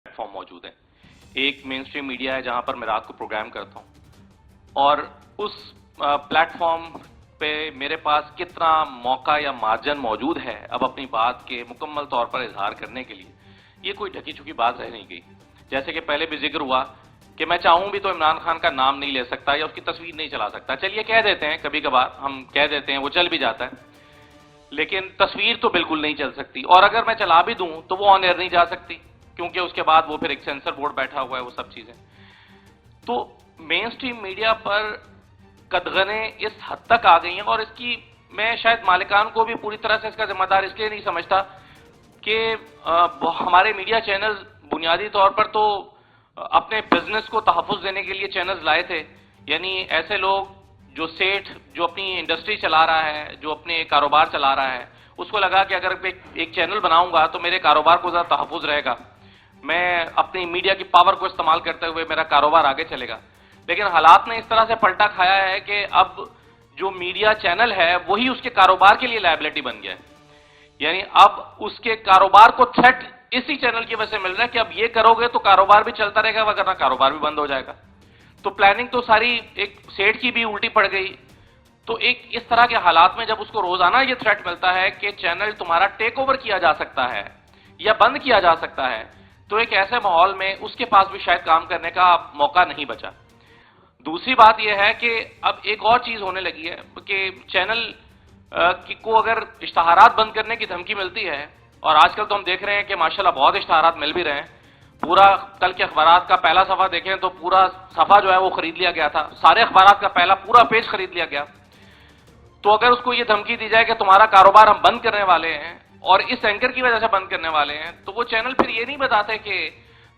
Platform मौजूद हैं। एक मेन स्ट्रीम मीडिया है जहां पर मैं रात को प्रोग्राम करता हूं और उस प्लेटफॉर्म पे मेरे पास कितना मौका या मार्जिन मौजूद है अब अपनी बात के मुकम्मल तौर पर इजहार करने के लिए, ये कोई ढकी छुपी बात रह नहीं गई। जैसे कि पहले भी जिक्र हुआ कि मैं चाहूं भी तो इमरान खान का नाम नहीं ले सकता या उसकी तस्वीर नहीं चला सकता। चलिए कह देते हैं, कभी कभार हम कह देते हैं, वो चल भी जाता है, लेकिन तस्वीर तो बिल्कुल नहीं चल सकती। और अगर मैं चला भी दूं तो वो ऑन एयर नहीं जा सकती, क्योंकि उसके बाद वो फिर एक सेंसर बोर्ड बैठा हुआ है, वो सब चीजें। तो मेन स्ट्रीम मीडिया पर कदगने इस हद तक आ गई हैं, और इसकी मैं शायद मालिकान को भी पूरी तरह से इसका जिम्मेदार इसलिए नहीं समझता कि हमारे मीडिया चैनल बुनियादी तौर पर तो अपने बिजनेस को तहफ़्फ़ुज़ देने के लिए चैनल्स लाए थे। यानी ऐसे लोग जो सेठ जो अपनी इंडस्ट्री चला रहा है, जो अपने कारोबार चला रहा है, उसको लगा कि अगर एक चैनल बनाऊंगा तो मेरे कारोबार को ज़्यादा तहफ़्फ़ुज़ रहेगा, मैं अपनी मीडिया की पावर को इस्तेमाल करते हुए मेरा कारोबार आगे चलेगा। लेकिन हालात ने इस तरह से पलटा खाया है कि अब जो मीडिया चैनल है वही उसके कारोबार के लिए लायबिलिटी बन गया है। यानी अब उसके कारोबार को थ्रेट इसी चैनल की वजह से मिल रहा है कि अब ये करोगे तो कारोबार भी चलता रहेगा, वरना कारोबार भी बंद हो जाएगा। तो प्लानिंग तो सारी एक सेठ की भी उल्टी पड़ गई। तो एक इस तरह के हालात में जब उसको रोजाना ये थ्रेट मिलता है कि चैनल तुम्हारा टेक ओवर किया जा सकता है या बंद किया जा सकता है, तो एक ऐसे माहौल में उसके पास भी शायद काम करने का मौका नहीं बचा। दूसरी बात यह है कि अब एक और चीज होने लगी है कि चैनल को अगर इश्तहारात बंद करने की धमकी मिलती है, और आजकल तो हम देख रहे हैं कि माशाल्लाह बहुत इश्तहारात मिल भी रहे हैं। पूरा कल के अखबारात का पहला सफा देखें तो पूरा सफा जो है वो खरीद लिया गया था, सारे अखबारात का पहला पूरा पेज खरीद लिया गया। तो अगर उसको ये धमकी दी जाए कि तुम्हारा कारोबार हम बंद करने वाले हैं और इस एंकर की वजह से बंद करने वाले हैं, तो वो चैनल फिर ये नहीं बताते कि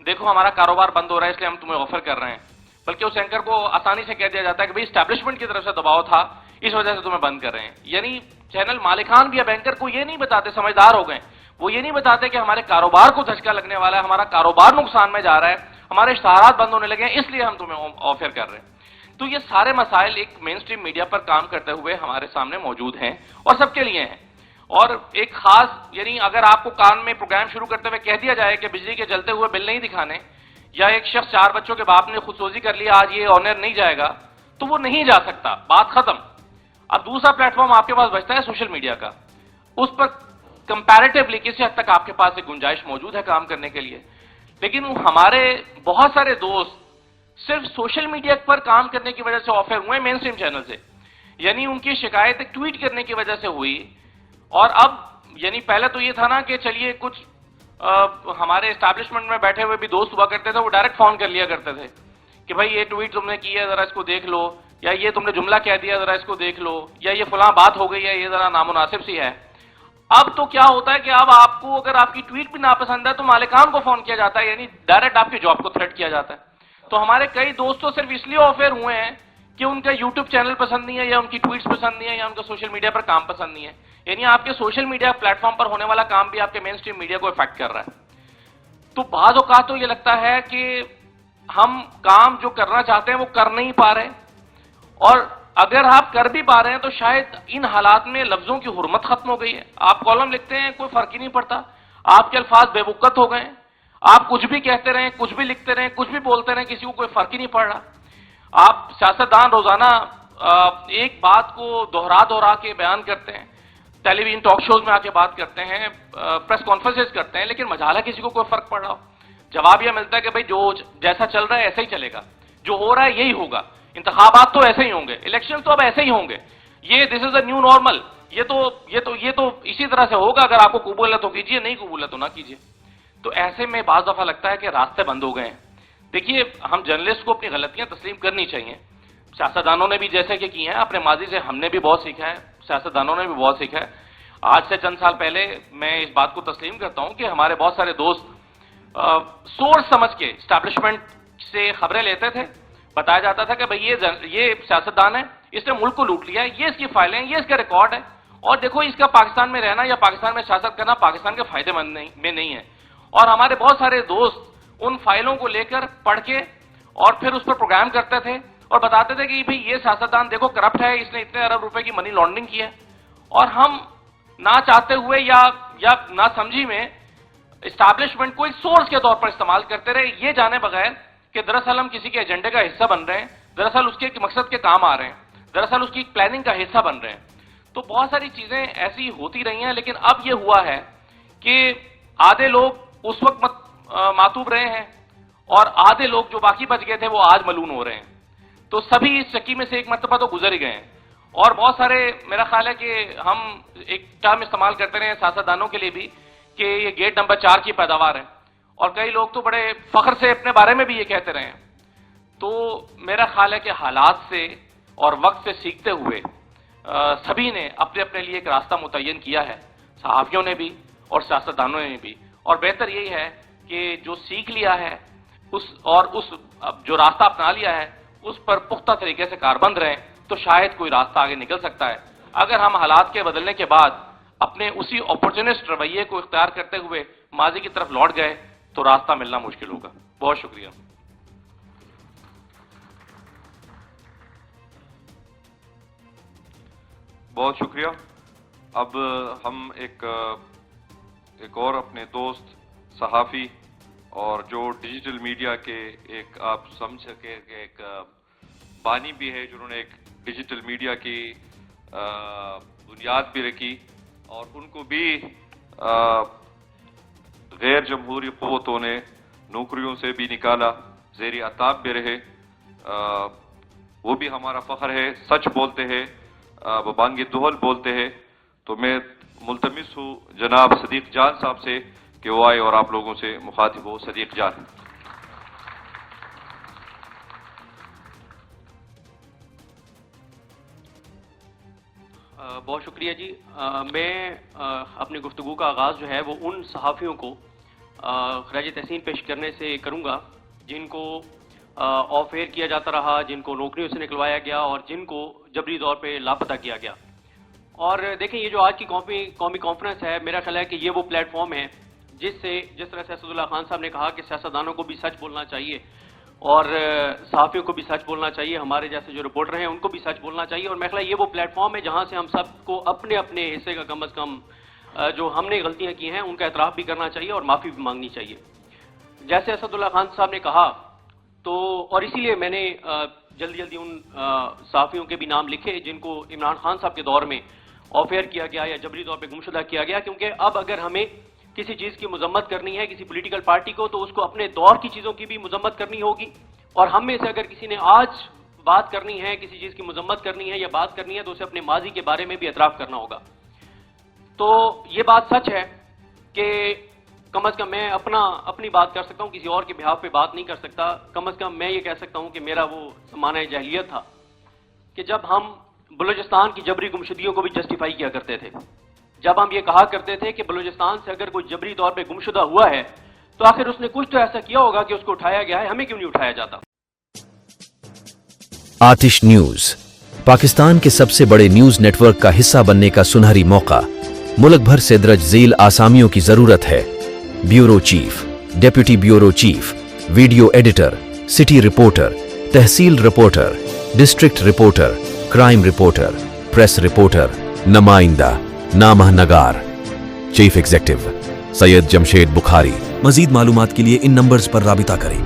देखो हमारा कारोबार बंद हो रहा है इसलिए हम तुम्हें ऑफर कर रहे हैं, बल्कि उस एंकर को आसानी से कह दिया जाता है कि भाई एस्टैब्लिशमेंट की तरफ से दबाव था, इस वजह से तुम्हें बंद कर रहे हैं। यानी चैनल मालिकान भी अब एंकर को ये नहीं बताते, समझदार हो गए, वो ये नहीं बताते कि हमारे कारोबार को धचका लगने वाला है, हमारा कारोबार नुकसान में जा रहा है, हमारे इश्तहारात बंद होने लगे हैं, इसलिए हम तुम्हें ऑफर कर रहे हैं। तो ये सारे मसाइल एक मेन स्ट्रीम मीडिया पर काम करते हुए हमारे सामने मौजूद हैं और सबके लिए हैं। और एक खास, यानी अगर आपको कान में प्रोग्राम शुरू करते हुए कह दिया जाए कि बिजली के जलते हुए बिल नहीं दिखाने, या एक शख्स 4 बच्चों के बाप ने खुदसोजी कर लिया आज ये ऑनर नहीं जाएगा, तो वो नहीं जा सकता, बात खत्म। अब दूसरा प्लेटफॉर्म आपके पास बचता है सोशल मीडिया का, उस पर कंपैरेटिवली किसी हद तक आपके पास एक गुंजाइश मौजूद है काम करने के लिए। लेकिन हमारे बहुत सारे दोस्त सिर्फ सोशल मीडिया पर काम करने की वजह से ऑफर हुए मेन स्ट्रीम चैनल से, यानी उनकी शिकायत एक ट्वीट करने की वजह से हुई। और अब यानी पहले तो ये था ना कि चलिए कुछ हमारे एस्टैब्लिशमेंट में बैठे हुए भी दोस्त हुआ करते थे, वो डायरेक्ट फोन कर लिया करते थे कि भाई ये ट्वीट तुमने की है जरा इसको देख लो, या ये तुमने जुमला कह दिया जरा इसको देख लो, या ये फलां बात हो गई है ये जरा नामुनासिब सी है। अब तो क्या होता है कि अब आपको अगर आपकी ट्वीट भी नापसंद है तो मालिकान को फोन किया जाता है, यानी डायरेक्ट आपकी जॉब को थ्रेट किया जाता है। तो हमारे कई दोस्त तो सिर्फ इसलिए ऑफर हुए हैं कि उनका यूट्यूब चैनल पसंद नहीं है, या उनकी ट्वीट्स पसंद नहीं है, या उनका सोशल मीडिया पर काम पसंद नहीं है। यानी आपके सोशल मीडिया प्लेटफॉर्म पर होने वाला काम भी आपके मेन स्ट्रीम मीडिया को इफेक्ट कर रहा है। तो बाज़ औक़ात तो ये लगता है कि हम काम जो करना चाहते हैं वो कर नहीं पा रहे, और अगर आप कर भी पा रहे हैं तो शायद इन हालात में लफ्जों की हुर्मत खत्म हो गई है। आप कॉलम लिखते हैं कोई फर्क ही नहीं पड़ता, आपके अल्फाज बेवकत हो गए, आप कुछ भी कहते रहे, कुछ भी लिखते रहे, कुछ भी बोलते रहे, किसी को कोई फर्क ही नहीं पड़ रहा। आप सियासतदान रोजाना एक बात को दोहरा दोहरा के बयान करते हैं, टेलीविजन टॉक शोज में आके बात करते हैं, प्रेस कॉन्फ्रेंसेस करते हैं, लेकिन मजाला किसी को कोई फर्क पड़ रहा हो। जवाब यह मिलता है कि भाई जो जैसा चल रहा है ऐसा ही चलेगा, जो हो रहा है यही होगा, इंतखाबात तो ऐसे ही होंगे, इलेक्शन तो अब ऐसे ही होंगे, ये this is a new normal, ये तो इसी तरह से होगा, अगर आपको कबूलत हो कीजिए, नहीं कबूलत हो ना कीजिए। तो ऐसे में बाज़ दफा लगता है कि रास्ते बंद हो गए हैं। देखिए, हम जर्नलिस्ट को अपनी गलतियां तस्लीम करनी चाहिए। सियासतदानों ने भी जैसे कि की हैं, अपने माजी से हमने भी बहुत सीखा है, सियासतदानों ने भी बहुत सीखा है। आज से चंद साल पहले मैं इस बात को तस्लीम करता हूं कि हमारे बहुत सारे दोस्त सोर्स समझ के एस्टैब्लिशमेंट से खबरें लेते थे। बताया जाता था कि भाई ये सियासतदान है, इसने मुल्क को लूट लिया है, ये इसकी फाइलें हैं, ये इसका रिकॉर्ड है, और देखो इसका पाकिस्तान में रहना या पाकिस्तान में सियासत करना पाकिस्तान के फायदेमंद में नहीं है। और हमारे बहुत सारे दोस्त उन फाइलों को लेकर पढ़ के और फिर उस पर प्रोग्राम करते थे और बताते थे कि भाई ये सियासतदान देखो करप्ट है, इसने इतने अरब रुपए की मनी लॉन्ड्रिंग की है। और हम ना चाहते हुए या ना समझी में اسٹیبلشمنٹ کو ایک سورس کے طور پر استعمال کرتے رہے، یہ جانے بغیر کہ دراصل ہم کسی کے ایجنڈے کا حصہ بن رہے ہیں، دراصل اس کے ایک مقصد کے کام آ رہے ہیں، دراصل اس کی ایک پلاننگ کا حصہ بن رہے ہیں. تو بہت ساری چیزیں ایسی ہوتی رہی ہیں، لیکن اب یہ ہوا ہے کہ آدھے لوگ اس وقت معطوب رہے ہیں اور آدھے لوگ جو باقی بچ گئے تھے وہ آج ملون ہو رہے ہیں. تو سبھی اس چکی میں سے ایک مرتبہ تو گزر ہی گئے ہیں. اور بہت سارے، میرا خیال ہے کہ ہم ایک ٹرم استعمال کرتے رہے ہیں سیاستدانوں کے لیے بھی کہ یہ گیٹ نمبر 4 کی پیداوار ہے، اور کئی لوگ تو بڑے فخر سے اپنے بارے میں بھی یہ کہتے رہے ہیں. تو میرا خیال ہے کہ حالات سے اور وقت سے سیکھتے ہوئے سبھی نے اپنے اپنے لیے ایک راستہ متعین کیا ہے، صحافیوں نے بھی اور سیاستدانوں نے بھی. اور بہتر یہی ہے کہ جو سیکھ لیا ہے اس جو راستہ اپنا لیا ہے اس پر پختہ طریقے سے کاربند رہیں تو شاید کوئی راستہ آگے نکل سکتا ہے. اگر ہم حالات کے بدلنے کے بعد اپنے اسی اپورچونسٹ رویے کو اختیار کرتے ہوئے ماضی کی طرف لوٹ گئے تو راستہ ملنا مشکل ہوگا. بہت شکریہ. بہت شکریہ. اب ہم ایک اور اپنے دوست صحافی اور جو ڈیجیٹل میڈیا کے ایک آپ سمجھ سکے کہ ایک بانی بھی ہے، جنہوں نے ایک ڈیجیٹل میڈیا کی بنیاد بھی رکھی اور ان کو بھی غیر جمہوری قوتوں نے نوکریوں سے بھی نکالا، زیر عتاب بھی رہے. وہ بھی ہمارا فخر ہے. سچ بولتے ہیں، ببانگ دہل بولتے ہیں. تو میں ملتمس ہوں جناب صدیق جان صاحب سے کہ وہ آئے اور آپ لوگوں سے مخاطب ہو. صدیق جان. بہت شکریہ جی. میں اپنی گفتگو کا آغاز جو ہے وہ ان صحافیوں کو خراج تحسین پیش کرنے سے کروں گا جن کو آف ایئر کیا جاتا رہا، جن کو نوکریوں سے نکلوایا گیا اور جن کو جبری طور پہ لاپتہ کیا گیا. اور دیکھیں یہ جو آج کی قومی کانفرنس ہے، میرا خیال ہے کہ یہ وہ پلیٹ فارم ہے جس طرح سے اسد اللہ خان صاحب نے کہا کہ سیاستدانوں کو بھی سچ بولنا چاہیے اور صحافیوں کو بھی سچ بولنا چاہیے، ہمارے جیسے جو رپورٹر ہیں ان کو بھی سچ بولنا چاہیے. اور میرا خیال ہے یہ وہ پلیٹ فارم ہے جہاں سے ہم سب کو اپنے اپنے حصے کا کم از کم جو ہم نے غلطیاں کی ہیں ان کا اعتراف بھی کرنا چاہیے اور معافی بھی مانگنی چاہیے. جیسے اسد اللہ خان صاحب نے کہا تو، اور اسی لیے میں نے جلدی ان صحافیوں کے بھی نام لکھے جن کو عمران خان صاحب کے دور میں آف ایئر کیا گیا یا جبری طور پہ گمشدہ کیا گیا. کیونکہ اب اگر ہمیں کسی چیز کی مذمت کرنی ہے کسی پولیٹیکل پارٹی کو تو اس کو اپنے دور کی چیزوں کی بھی مذمت کرنی ہوگی، اور ہم میں سے اگر کسی نے آج بات کرنی ہے، کسی چیز کی مذمت کرنی ہے یا بات کرنی ہے تو اسے اپنے ماضی کے بارے میں بھی اعتراف کرنا ہوگا. تو یہ بات سچ ہے کہ کم از کم میں اپنی بات کر سکتا ہوں، کسی اور کے بہاف پہ بات نہیں کر سکتا. کم از کم میں یہ کہہ سکتا ہوں کہ میرا وہ زمانہ جاہلیت تھا کہ جب ہم بلوچستان کی جبری گمشدگیوں کو بھی جسٹیفائی کیا کرتے تھے، جب ہم یہ کہا کرتے تھے کہ بلوچستان سے اگر کوئی جبری طور پہ گمشدہ ہوا ہے تو آخر اس نے کچھ تو ایسا کیا ہوگا کہ اس کو اٹھایا گیا ہے، ہمیں کیوں نہیں اٹھایا جاتا. آتش نیوز پاکستان کے سب سے بڑے نیوز نیٹ ورک کا حصہ بننے کا سنہری موقع. ملک بھر سے درج ذیل آسامیوں کی ضرورت ہے: bureau chief, deputy bureau chief, video editor, city reporter, تحصیل reporter, district reporter, crime reporter, press reporter, نمائندہ، نامہ نگار. Chief executive Syed Jamshed Bukhari. مزید معلومات کے لیے ان نمبرز پر رابطہ کریں.